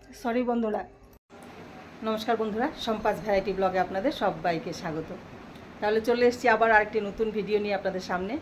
Sorry বন্ধুরা, নমস্কার বন্ধুরা, সম্পাস ভ্যারাইটি ব্লগে আপনাদের সবাইকে স্বাগত। তাহলে চলে এসেছি আবার আরেকটি নতুন ভিডিও নিয়ে আপনাদের সামনে।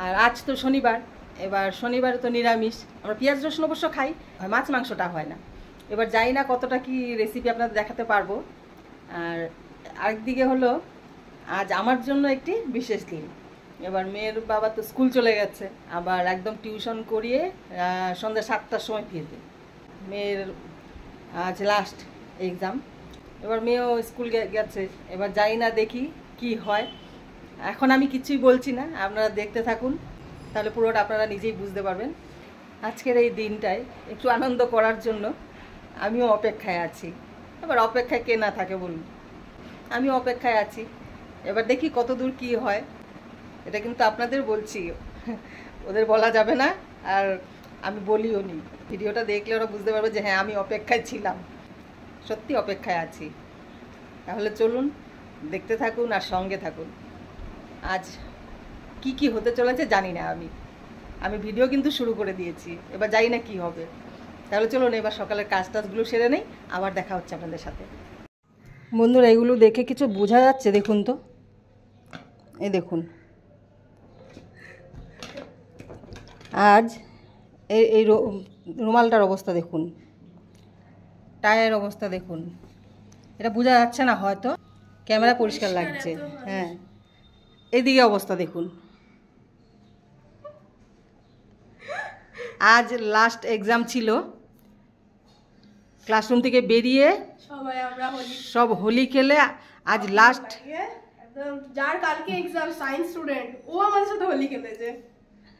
আর আজ তো শনিবার, এবার শনিবারে তো নিরামিষ। আমরা পেঁয়াজ রসুন অবশ্য খাই, মাছ মাংসটা হয় না। এবার জানি না কতটা কি রেসিপি আপনাদের দেখাতে পারবো। আর আরেকদিকে হলো আজ আমার জন্য একটি বিশেষ দিন। এবার মেয়ের বাবা তো স্কুল চলে গেছে, আবার একদম টিউশন করিয়ে সন্ধ্যা 7টার সময় ফিরবে। মেয়ের আজ লাস্ট এক্সাম। এবার মেয়েও স্কুল গেছে, এবার যাই না দেখি কি হয়। এখন আমি কিছুই বলছি না, আপনারা দেখতে থাকুন, তাহলে পুরোটা আপনারা নিজেই বুঝতে পারবেন। আজকের এই দিনটায় একটু আনন্দ করার জন্য আমিও অপেক্ষায় আছি। এবার অপেক্ষায় কে না থাকে বলুন, আমিও অপেক্ষায় আছি। এবার দেখি কত দূর কী হয়, এটা কিন্তু আপনাদের বলছি, ওদের বলা যাবে না। আর আমি বলিও নি, ভিডিওটা দেখলে ওরা বুঝতে পারবে যে হ্যাঁ আমি অপেক্ষায় ছিলাম, সত্যি অপেক্ষায় আছি। তাহলে চলুন দেখতে থাকুন আর সঙ্গে থাকুন। আজ কি কি হতে চলেছে জানি না, আমি ভিডিও কিন্তু শুরু করে দিয়েছি, এবার জানি না কি হবে। তাহলে চলুন এবার সকালের কাজ টাজগুলো সেরে নেই, আবার দেখা হচ্ছে আপনাদের সাথে। বন্ধুরা, এগুলো দেখে কিছু বোঝা যাচ্ছে? দেখুন তো, এই দেখুন, আজ এই রুমালটার অবস্থা দেখুন, টায়ের অবস্থা দেখুন। এটা বোঝা যাচ্ছে না হয়তো, ক্যামেরা পরিষ্কার লাগছে। হ্যাঁ, এদিকে অবস্থা দেখুন। আজ লাস্ট এক্সাম ছিল, ক্লাসরুম থেকে বেরিয়ে সব হোলি খেলে আজ লাস্ট। যার কালকে এক্সাম, সায়েন্স স্টুডেন্ট, ও আমাদের সাথে হোলি খেলেছে।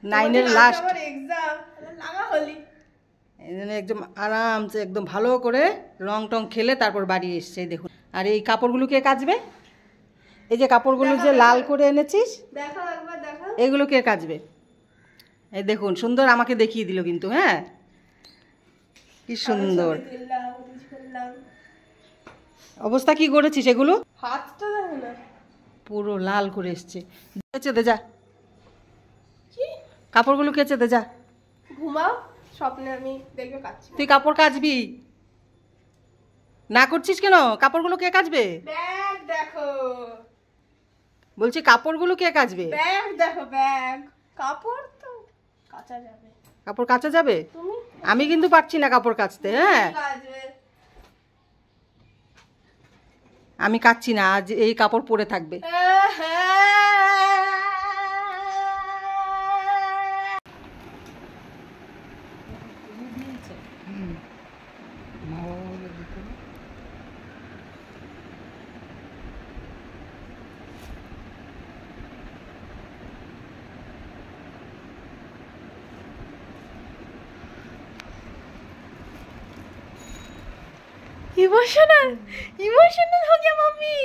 9-এর লাস্ট এক্সাম, লাগা হোলি। এই জন্য একদম আরামসে একদম ভালো করে রং টং খেলে তারপর বাড়ি এসছে। দেখুন, আর এই কাপড়গুলো কে কাচবে? এই যে কাপড়গুলো যে লাল করে এনেছিস, দেখো একবার দেখো, এগুলো কে কাচবে? এই দেখুন, সুন্দর আমাকে দেখিয়ে দিল কিন্তু। হ্যাঁ, কি সুন্দর অবস্থা। কি করেছিস এগুলো? হাতটা দেখো না, পুরো লাল করে এসছে। কেচে দে যা, কাপড়গুলো কেচে দে যা। ঘুমাও, স্বপ্নে আমি দেখবে কাচ্ছি। তুই কাপড় কাচবি না? করছিস কেন? কাপড়গুলো কে কাচবে? ব্যাগ দেখো, বলছি কাপড়গুলো কে কাচবে? ব্যাগ দেখো, ব্যাগ। কাপড় তো কাচা যাবে। কাপড় কাচা যাবে? তুমি? আমি কিন্তু পারছি না কাপড় কাচতে। হ্যাঁ, কাচবে। আমি কাচ্ছি না, আজ এই কাপড় পরে থাকবে। इमोशनल इमोशनल हो गया मम्मी।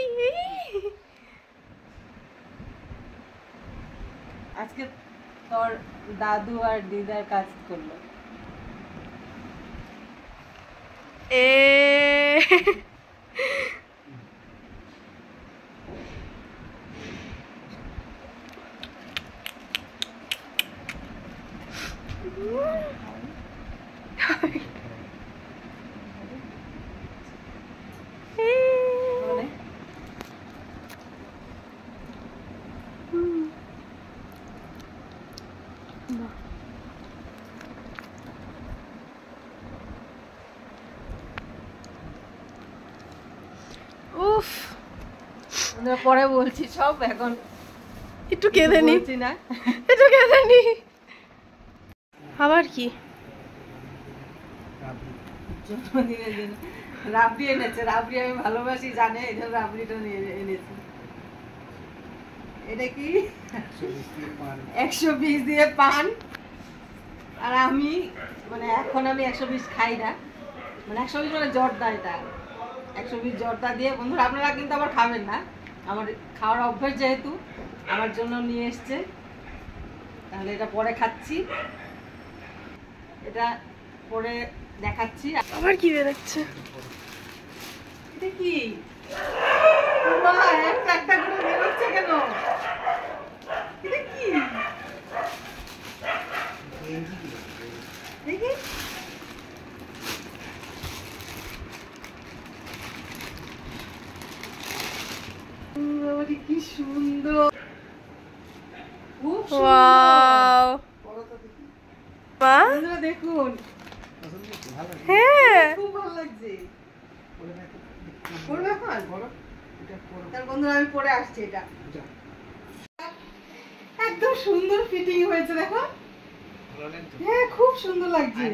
আজকে তোর দাদু আর দিদার কাজ করলো। উফ, পরে বলছি সব, এখন একটু কেঁদে নি না, একটু কেঁদে নি। আবার কি জন্মদিনের দিন রাবড়ি এনেছে। রাবড়ি আমি ভালোবাসি জানে, এই জন্য রাবড়িটা নিয়ে এনেছি। এটা কি 120 দিয়ে পান। আর আমি মানে এখন আমি 120 খাই না, মানে 120 মানে জর্দা। এটা 120 জর্দা দিয়ে। বন্ধুরা, আপনারা কিন্তু আবার খাবেন না, আমার খাওয়ার অভ্যাস যেহেতু আমার জন্য নিয়ে এসছে। তাহলে এটা পরে খাচ্ছি, এটা পরে দেখাচ্ছি। আবার কি বেরোচ্ছে? এটা কি একটা একটা করে বেরোচ্ছে কেন? এটা কি দেখি? কি সুন্দর, খুব ওয়াও মা সুন্দর। দেখুন, হ্যাঁ খুব ভালো লাগছে। পরবে এখন? তার বন্ধুরা আমি পরে আসছি। এটা একদম সুন্দর ফিটিং হয়েছে, দেখো। হ্যাঁ, খুব সুন্দর লাগছে।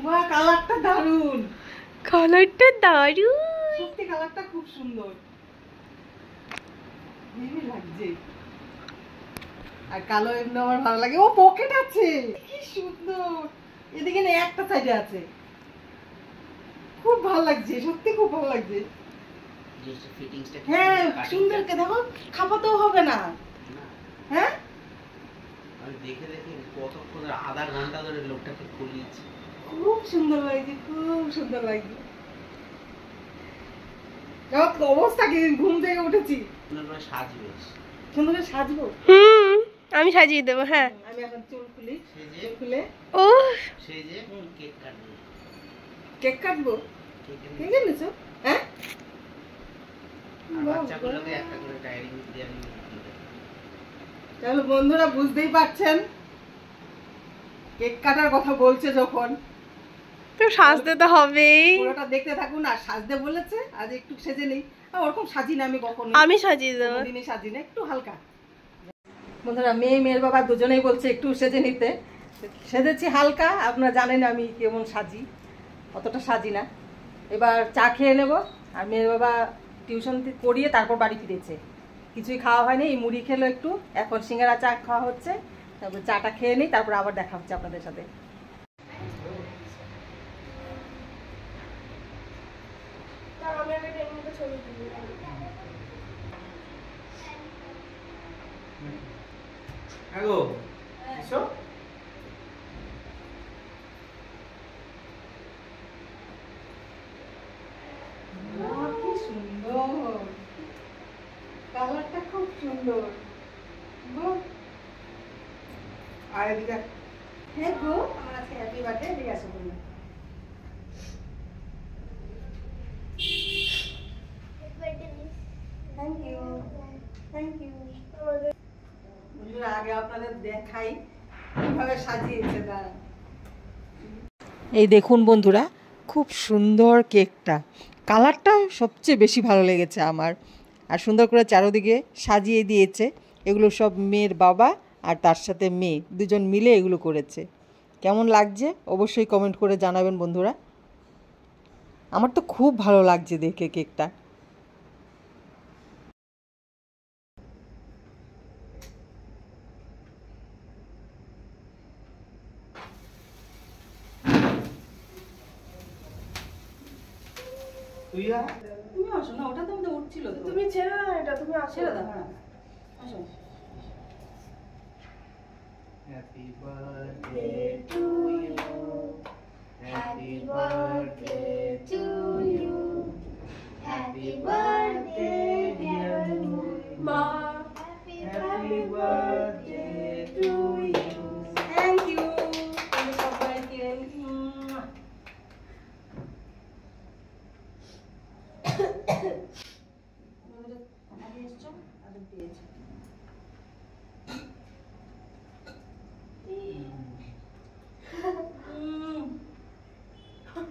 বাহ, কালারটা দারুণ, কালারটা দারুণ। সত্যি কালারটা খুব সুন্দর, হেভি লাগছে। আর কালো এমনি আমার ভালো লাগে। ও পকেট আছে, কি সুন্দর। এদিকে না, একটা সাইডে আছে। খুব ভালো লাগছে, সত্যি খুব ভালো লাগছে। হ্যাঁ, সুন্দর। কে দেখো, খাপাতেও হবে না। হ্যাঁ, দেখে দেখে কতক্ষণ আধা ঘন্টা ধরে লোকটাকে খুলিয়েছি। খুব সুন্দর লাগছে, খুব সুন্দর লাগছে। অবস্থা কি, ঘুম থেকে উঠেছি। সাজবে, সুন্দর করে সাজবো। আমি সাজিয়ে দেবো। হ্যাঁ, আমি এখন চুল খুলি, সেজে চুল খুলে ও সেজে কেক কাটবে। কেক কাটবো। কেক কেক এনেছো? হ্যাঁ, বাচ্চাগুলোকে একটা করে ডায়েরি মিল্ক দিয়ে আমি তাহলে বন্ধুরা বুঝতেই পারছেন, কেক কাটার কথা বলছে যখন, তো সাজতে তো হবেই। পুরোটা দেখতে থাকুন। আর সাজতে বলেছে, আজ একটু সেজে নেই। ওরকম সাজি না আমি কখনো, আমি সাজিয়ে দেবো। কোনোদিনই সাজি না, একটু হালকা। বন্ধুরা, মেয়ের বাবা দুজনেই বলছে একটু সেজে নিতে। সেজেছি হালকা, আপনারা জানেন আমি কেমন সাজি, অতটা সাজি না। এবার চা খেয়ে নেব। আর মেয়ের বাবা টিউশন করিয়ে তারপর বাড়ি ফিরেছে, কিছুই খাওয়া হয়নি। এই মুড়ি খেলো একটু, এখন সিঙ্গারা চা খাওয়া হচ্ছে। তারপর চাটা খেয়ে নিই, তারপর আবার দেখা হচ্ছে আপনাদের সাথে। আগো এসো। কি সুন্দর, কালারটা খুব সুন্দর। আর এদিকে, হ্যাঁ গো, আমার আজকে হ্যাপি বার্থডে। এদিকে আসো তুমি। Thank you, thank you. বন্ধুরা, আগে আপনাদের দেখাই কিভাবে সাজিয়েছে তারা। এই দেখুন বন্ধুরা, খুব সুন্দর কেকটা, কালারটা সবচেয়ে বেশি ভালো লেগেছে আমার। আর সুন্দর করে চারদিকে সাজিয়ে দিয়েছে। এগুলো সব মেয়ের বাবা আর তার সাথে মেয়ে দুজন মিলে এগুলো করেছে। কেমন লাগছে অবশ্যই কমেন্ট করে জানাবেন বন্ধুরা। আমার তো খুব ভালো লাগছে দেখে কেকটা। তুমি আসো না, ওটা তো আমাদের উঠছিল। তুমি ছেড়ে দাও এটা, তুমি আসো। ছেড়ে দাও, হ্যাঁ, আসো। Happy birthday to you, happy birthday to you, happy birthday dear মা, happy birthday to you. Thank you সবাইকে। আগে এসছো, আগে দিয়েছি।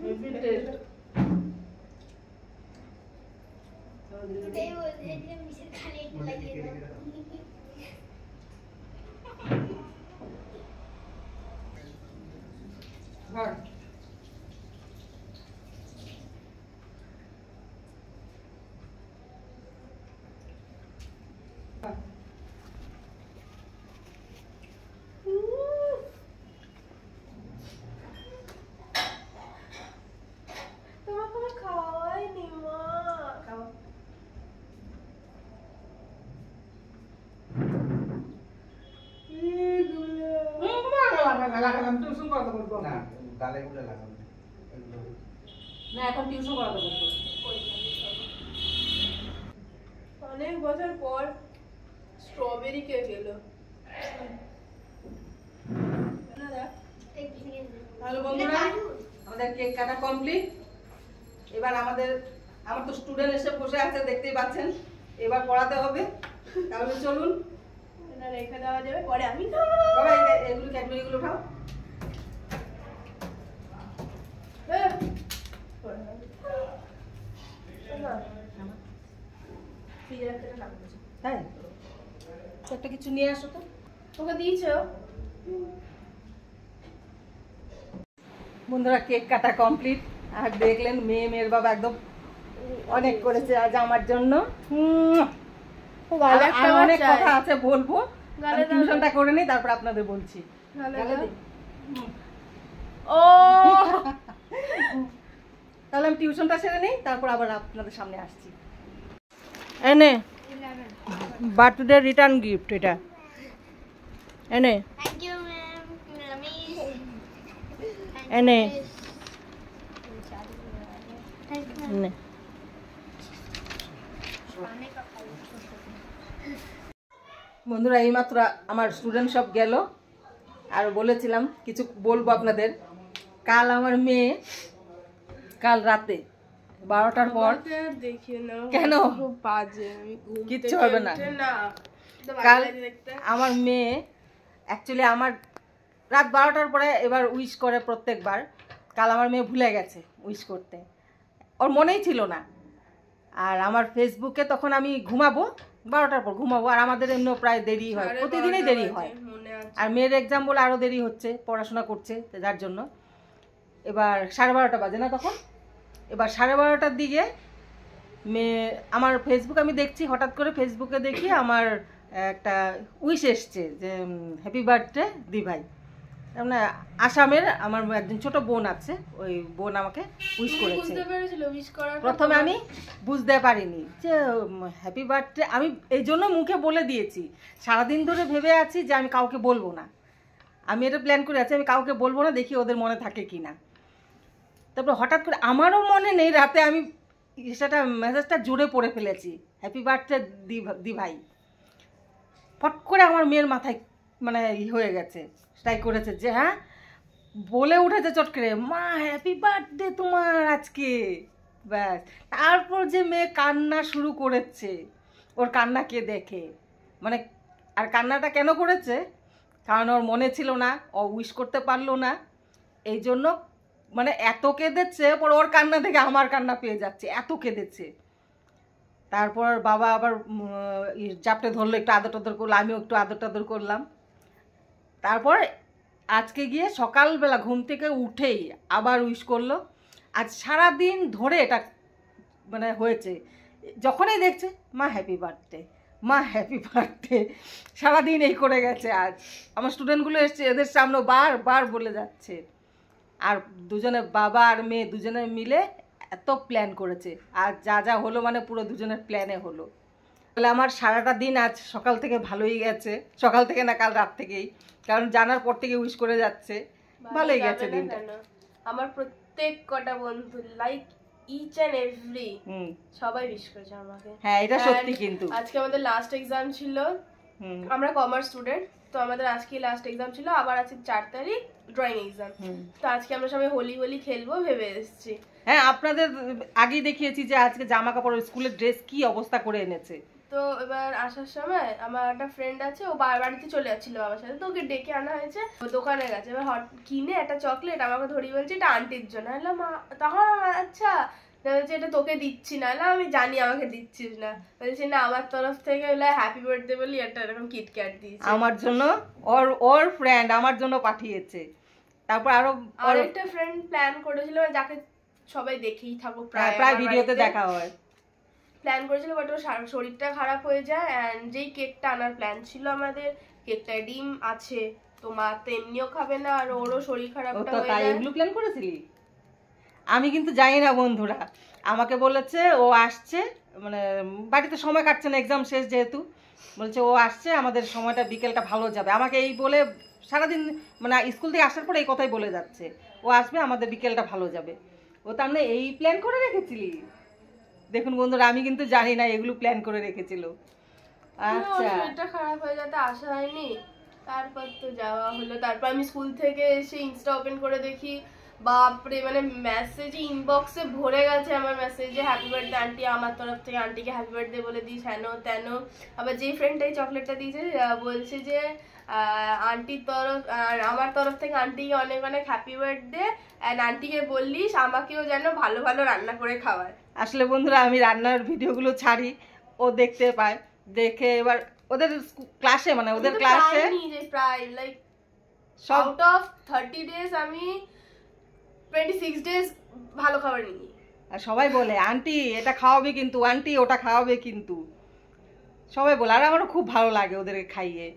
Heavy taste. ঘর তোমাকে আমি খাওয়াইনি মা। খাও। টিউশন করাতে বলবো না, গালে গুলো লাগাবো না, এখন টিউশন করাতে বলবো। অনেক বছর পর স্ট্রবেরি কেক এলো। তাহলে বন্ধুরা, আমাদের কেক কাটা কমপ্লিট। এবার আমার তো স্টুডেন্ট এসে বসে আছে, দেখতেই পাচ্ছেন। এবার পড়াতে হবে, তাহলে চলুন। এটা রেখে দেওয়া যাবে, পরে আমি খাবো। বাবা এগুলো ক্যাডবেরিগুলো খাও। তাই তো একটা কিছু নিয়ে আসো তো। তোকে দিয়েছো? বন্ধুরা কেক কাটা কমপ্লিট। আর দেখলেন মেয়ের বাবা একদম অনেক করেছে আজ আমার জন্য। আর অনেক কথা আছে বলবো, টিউশনটা করে নিই তারপর আপনাদের বলছি। ও তাহলে আমি টিউশনটা সেরে নিই, তারপর আবার আপনাদের সামনে আসছি। এনে বার্থডে রিটার্ন গিফট এটা, এনে থ্যাংক ইউ ম্যাম। এনে এনে বন্ধুরা এইমাত্র আমার স্টুডেন্ট সব গেল, আর বলেছিলাম কিছু বলবো আপনাদের। কাল আমার মেয়ে কাল রাতে 12টার পর, কেন কিচ্ছু হবে না, কাল আমার মেয়ে অ্যাকচুয়ালি আমার রাত 12টার পরে এবার উইশ করে প্রত্যেকবার। কাল আমার মেয়ে ভুলে গেছে উইশ করতে, ওর মনেই ছিল না। আর আমার ফেসবুকে তখন আমি ঘুমাবো, 12টার পর ঘুমাবো, আর আমাদের এমনিও প্রায় দেরি হয়, প্রতিদিনই দেরি হয়। আর মেয়ের এক্সাম বলে আরও দেরি হচ্ছে, পড়াশোনা করছে যার জন্য। এবার 12:30 বাজে না তখন, এবার 12:30টার দিকে মেয়ে আমার ফেসবুক আমি দেখছি, হঠাৎ করে ফেসবুকে দেখি আমার একটা উইশ এসছে যে হ্যাপি বার্থডে দি ভাই। মানে আসামের আমার একজন ছোট বোন আছে, ওই বোন আমাকে উইশ করেছে। প্রথমে আমি বুঝতে পারিনি যে হ্যাপি বার্থডে, আমি এই জন্য মুখে বলে দিয়েছি। সারাদিন ধরে ভেবে আছি যে আমি কাউকে বলবো না, আমি এটা প্ল্যান করে আছি আমি কাউকে বলবো না, দেখি ওদের মনে থাকে কি না। তারপর হঠাৎ করে আমারও মনে নেই, রাতে আমি সেটা মেসেজটা জুড়ে পড়ে ফেলেছি হ্যাপি বার্থডে দি ভাই। ফট করে আমার মেয়ের মাথায় মানে হয়ে গেছে, স্ট্রাইক করেছে যে হ্যাঁ, বলে উঠেছে চট করে, মা হ্যাপি বার্থডে তোমার আজকে। ব্যাস, তারপর যে মেয়ে কান্না শুরু করেছে, ওর কান্নাকে দেখে মানে, আর কান্নাটা কেন করেছে, কারণ ওর মনে ছিল না, ও উইশ করতে পারলো না, এই জন্য মানে এত কেঁদেছে। পর ওর কান্না থেকে আমার কান্না পেয়ে যাচ্ছে, এত কেঁদেছে। তারপর বাবা আবার জাপটে ধরলো, একটু আদর টাদর করলো, আমিও একটু আদর টাদর করলাম। তারপর আজকে গিয়ে সকালবেলা ঘুম থেকে উঠেই আবার উইশ করলো। আজ সারাদিন ধরে এটা মানে হয়েছে, যখনই দেখছে মা হ্যাপি বার্থডে, মা হ্যাপি বার্থডে, সারাদিন এই করে গেছে। আজ আমার স্টুডেন্টগুলো এসছে, এদের সামনে বারবার বলে যাচ্ছে। আর দুজনে বাবা আর মেয়ে দুজনে মিলে এত প্ল্যান করেছে, আর যা যা হলো মানে পুরো দুজনের প্ল্যানে হলো। তাহলে আমার সারাটা দিন আজ সকাল থেকে ভালোই গেছে, সকাল থেকে না কাল রাত থেকেই, কারণ জানার পর থেকে উইশ করে যাচ্ছে, ভালোই গেছে দিনটা। আমার প্রত্যেক কটা বন্ধু লাইক ইচ এন্ড এভরি সবাই উইশ করেছে আমাকে। হ্যাঁ এটা সত্যি। কিন্তু আজকে আমাদের লাস্ট এক্সাম ছিল, আমরা কমার্স স্টুডেন্ট, তো আমাদের আজকে লাস্ট এক্সাম ছিল, আবার আছে 4 তারিখ ড্রয়িং এক্সাম। তো আজকে আমরা সবাই হোলি হোলি খেলবো ভেবে এসেছি। হ্যাঁ আপনাদের আগেই দেখিয়েছি যে আজকে জামা কাপড় স্কুলের ড্রেস কি অবস্থা করে এনেছে। তো এবার আসার সময় আমার একটা ফ্রেন্ড আছে, ও বাড়িতে চলে যাচ্ছিল বাবার সাথে, তো ওকে ডেকে আনা হয়েছে, ও দোকানে গেছে। এবার কিনে একটা চকলেট আমাকে ধরিয়ে বলছে এটা আন্টির জন্য। তখন আচ্ছা, বলছে এটা তোকে দিচ্ছি না, আমি জানি আমাকে দিচ্ছিস না। বলছে না আমার তরফ থেকে হ্যাপি বার্থডে বলি একটা এরকম কিটক্যাট দিয়েছে আমার জন্য, ওর ফ্রেন্ড আমার জন্য পাঠিয়েছে। তারপর আরো একটা ফ্রেন্ড প্ল্যান করেছিল, যাকে সবাই দেখেই থাকো প্রায় ভিডিওতে দেখা হয়, প্ল্যান করেছিল, বাট ওর শরীরটা খারাপ হয়ে যায়। অ্যান্ড যেই কেকটা আনার প্ল্যান ছিল আমাদের, কেকটায় ডিম আছে, তো মা তো এমনিও খাবে না, আর ওরও শরীর খারাপটা হয়ে যায়। এগুলো প্ল্যান করেছিলি? আমি কিন্তু জানি না বন্ধুরা, আমাকে বলেছে ও আসছে, মানে বাড়িতে সময় কাটছে না, এক্সাম শেষ যেহেতু, বলছে ও আসছে, আমাদের সময়টা বিকেলটা ভালো যাবে। আমাকে এই বলে সারাদিন মানে স্কুল থেকে আসার পরে এই কথাই বলে যাচ্ছে, ও আসবে আমাদের বিকেলটা ভালো যাবে। ও তার মানে এই প্ল্যান করে রেখেছিলি? দেখুন বন্ধুরা, আমি কিন্তু জানি না এগুলো প্ল্যান করে রেখেছিল। আচ্ছা, শরীরটা খারাপ হয়ে যেতে আসা হয়নি, তারপর তো যাওয়া হলো। তারপর আমি স্কুল থেকে এসে ইনস্টা ওপেন করে দেখি বাপরে মানে মেসেজ ইনবক্সে ভরে গেছে আমার মেসেজে হ্যাপি বার্থডে আন্টি, আমার তরফ থেকে আন্টিকে হ্যাপি বার্থডে বলে দিস, হেন তেন। আবার যেই ফ্রেন্ডটাই চকলেটটা দিয়েছে বলছে যে আন্টির তরফ আমার তরফ থেকে আন্টিকে অনেক অনেক হ্যাপি বার্থডে, অ্যান্ড আন্টিকে বললিস আমাকেও যেন ভালো ভালো রান্না করে খাওয়ায়। আসলে বন্ধুরা আমি রান্নার ভিডিওগুলো ছাড়ি, ও দেখতে পায়, দেখে এবার ওদের ক্লাসে মানে ওদের ক্লাসে প্রায় লাইক সব আউট অফ 30 ডেজ আমি 26 ডেজ ভালো খাবার নিই। আর সবাই বলে আন্টি এটা খাওয়াবে কিন্তু, আন্টি ওটা খাওয়াবে কিন্তু, সবাই বলে। আর আমারও খুব ভালো লাগে ওদেরকে খাইয়ে।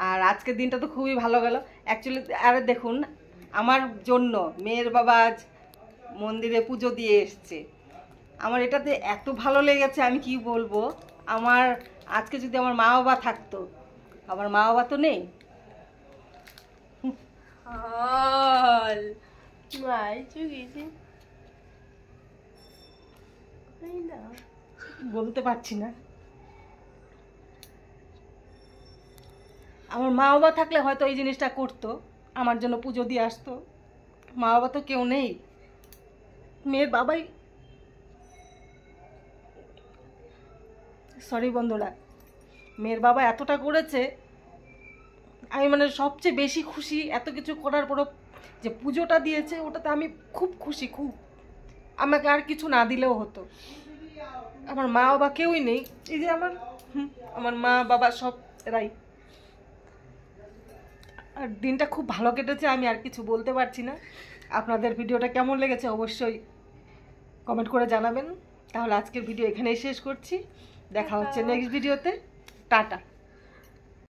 আর আজকের দিনটা তো খুবই ভালো গেল অ্যাকচুয়ালি। আর দেখুন আমার জন্য মেয়ের বাবা আজ মন্দিরে পুজো দিয়ে এসছে, আমার এটাতে এত ভালো লেগেছে আমি কি বলবো। আমার আজকে যদি আমার মা বাবা থাকতো, আমার মা বাবা তো নেই। বলতে পারছি না। আমার মা বাবা থাকলে হয়তো এই জিনিসটা করতো, আমার জন্য পুজো দিয়ে আসতো। মা বাবা তো কেউ নেই, মেয়ের বাবাই। সরি বন্ধুরা, মেয়ের বাবা এতটা করেছে, আমি মানে সবচেয়ে বেশি খুশি। এত কিছু করার পরও যে পুজোটা দিয়েছে ওটাতে আমি খুব খুশি, খুব। আমাকে আর কিছু না দিলেও হতো। আমার মা বাবা কেউই নেই, এই যে আমার মা বাবা সব এরাই। আর দিনটা খুব ভালো কেটেছে, আমি আর কিছু বলতে পারছি না। আপনাদের ভিডিওটা কেমন লেগেছে অবশ্যই কমেন্ট করে জানাবেন। তাহলে আজকের ভিডিও এখানেই শেষ করছি, দেখা হচ্ছে নেক্সট ভিডিওতে। টাটা।